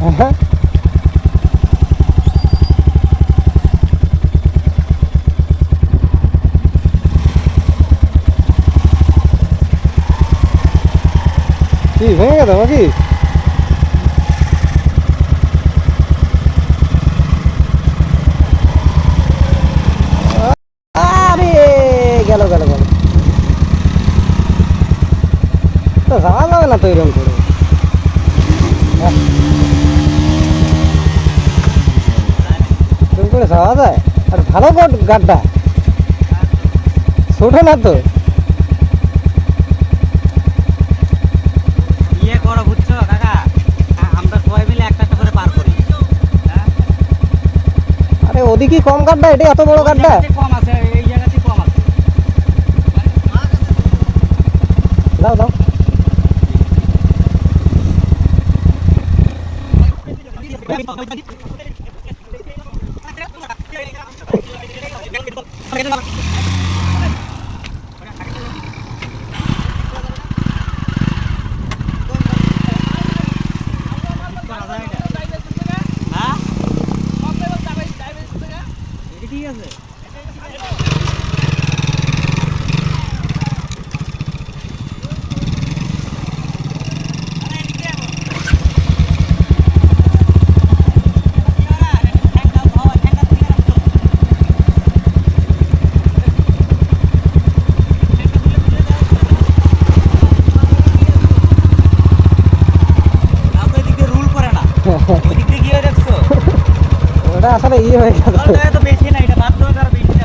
কি ভেঙে গেল নাকি? আরে গেল গেল গেল, তো যাওয়া যাবে না তো এরকম করে। এরকম করে যাওয়া যায়? আর ভালো গাড্ডা, ছোট না তো। ইয়ে করো বুঝছো কাকা, আমরা সবাই মিলে একটা একটা করে পার করি। আরে ওদিকে কম গাড্ডা, এটা এত বড় গাড্ডা। কম আছে, এই জায়গাতে কম আছে। দাও দাও। ঠিক আছে। ওটা আসলে ইয়ে হয়ে গেছে। বেশি না, এটা বাদ দেওয়া বেশি না।